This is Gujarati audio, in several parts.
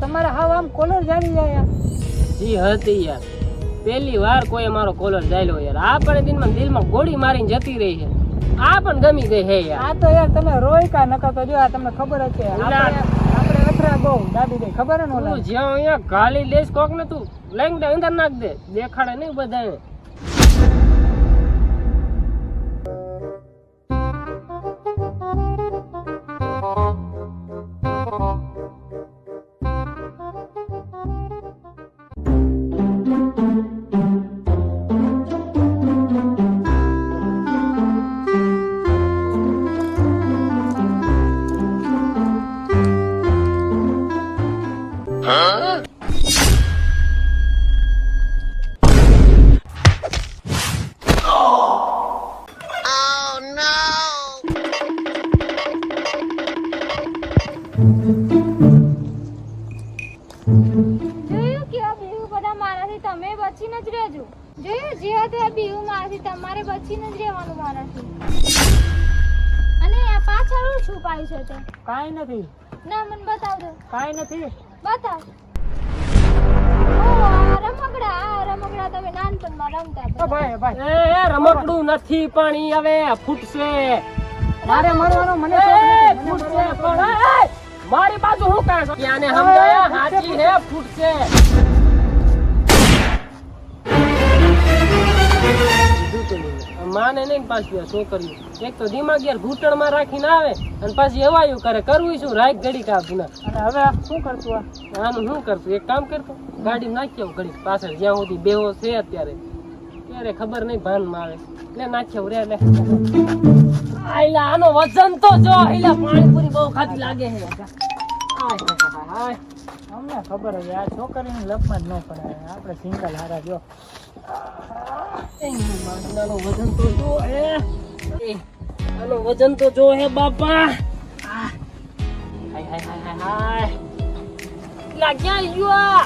તમારે હાવ આમ કોલર જાળી જાય જી હતી યાર, પહેલી વાર કોઈ મારો કોલર જાયલો યાર. આ પણ દિલમાં ગોળી મારીને જતી રહી છે. આ પણ ગમી ગઈ હે યાર. આ તો યાર તમે રોય કા નકર તો જો આ તમને ખબર જ છે આપણે અથરા બહુ દાદી દે ખબર હે ને ઓલા તું જ્યાં અહીંયા ગાલી લેસ કોક ને તું લઈને દે અંદર નાખ દે, દેખાડે નહીં બધાને. જોયું કે આ બીહુ બધા મારાથી તમે બચીને જ રહેજો. જોયું જે હતું એ બીહુ મારાથી તમારે બચીને જ રહેવાનું મારાથી. અને આ પાછળ શું છુપાયું છે તે? કાઈ નથી. ના મને બતાવ દો. કાઈ નથી. બતાવ. ઓ આ રમકડા તમે નાનપણમાં રમતા હતા. ભાઈ ભાઈ એ રમકડું નથી પણ ઈ હવે ફૂટશે. મારે મરવાનો મને એ શોખ નથી. ફૂટશે પણ એ મારી બાજુ હું કાં છું? આને સમજાયા હાચી હે ફૂટશે. કીધું તો નહીં. માને નહીં ને પાછી આ છોકરીઓ એક તો દિમાગ યાર ઘૂંટણમાં રાખીને આવે અને પાછી એવાયું કરે. કરવું શું રાખ ઘડી કાપું ના. અને હવે શું કરતું આનું શું કરતું? એક કામ કરતો, ગાડી નાખી આવું ઘડી પાછળ જ્યાં સુધી બેહો છે અત્યારે ત્યારે ખબર નહીં ભાનમાં આવે એટલે નાખી આવું રે. લે આઈલા આનો વજન તો જો, આઈલા પાણીપુરી બહુ ખાધી લાગે છે. હાય અમને ખબર છે આ છોકરીની લપમાં જ ન પડાય. આપણે સિંગલ હારા જો આનો વજન તો જો આનો વજન તો જો હે બાપા. હાય હાય હાય હાય લાગ્યા યુઆ.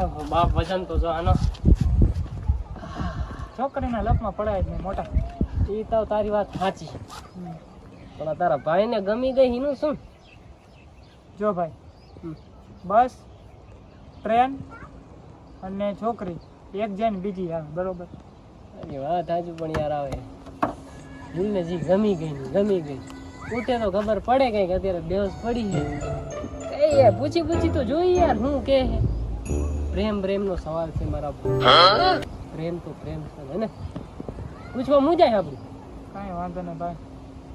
ઓહો બાપ, વજન તો જો આનો. છોકરીના લપમાં પડાય જ નહીં મોટા. ઈ તો તારી વાત સાચી, પણ તારા ભાઈને ગમી ગઈ એનું શું? જો ભાઈ બસ ટ્રેન અને છોકરી એક જાય ને બીજી આવે બરોબર. અરે વાત સાચું પણ યાર આવે દિલને જી ગમી ગઈ ને ગમી ગઈ. ઉઠે તો ખબર પડે કઈક અત્યારે બેહોશ પડી છે. એ યાર પૂછી તો જોઈ યાર શું કે છે. પ્રેમ નો સવાલ છે મારા. પ્રેમ તો પ્રેમ છે ને, પૂછવા મુજાય આપડું. કાંઈ વાંધો નહીં ભાઈ,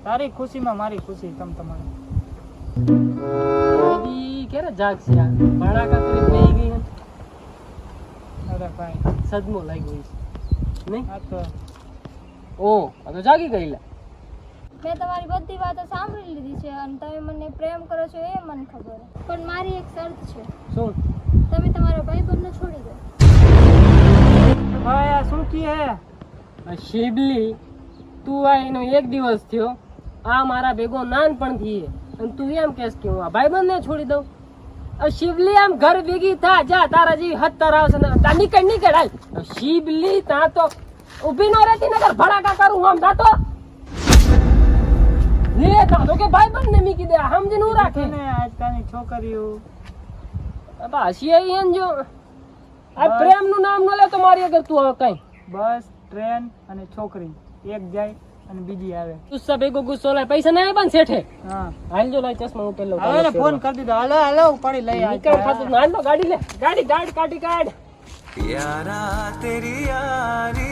તારી ખુશીમાં મારી ખુશી તમારે. ક્યારે જાગશે આ ભડાકા કરી બેહી ગઈ? અરે ભાઈ સદમો લાગ્યો છે નહીં? આ તો આ તો જાગી ગઈ લે. મેં તમારી બધી વાતો સાંભળી લીધી છે અને તમે મને પ્રેમ કરો છો એ મને ખબર છે. પણ મારી એક શરત છે, શું? તમે તમારા ભાઈબંધને છોડી દો. ભાઈ આ શું કી હે? આ શિબલી તું આ એનો એક દિવસ થયો, આ મારા ભેગો નાનપણથી છે અને તું એમ કહેશ કે હું આ ભાઈબંધને છોડી દઉં? આ શિબલી આમ ઘર ભેગી થા જા, તારા જેવી હત્તર આવશે ને તા નીકળ હાલ. શિબલી તા તો ઊભી ન રહેતી નકર ભડાકા કરું આમ જાતો લે તા તો કે ભાઈબંધને મૂકી દે. સમજીને હું રાખે ને આજકાલની છોકરીઓ બાબા હસી એન જો આ પ્રેમ નું નામ ન લે તો મારી આગળ તું હવે કઈ. બસ ટ્રેન અને છોકરી એક જાય અને બીજી આવે. ગુસ્સા ભેગો ગુસ્સો લાય, પૈસા ના પણ શેઠે. હા હાલ જો લાય ચશ્મા હું પેલો હવે ફોન કરી દીધો. હાલો ઉપાડી લઈ નીકળ ખાતું હાલ લો ગાડી લે, ગાડી કાઢી કાઢ. यारा तेरी यारी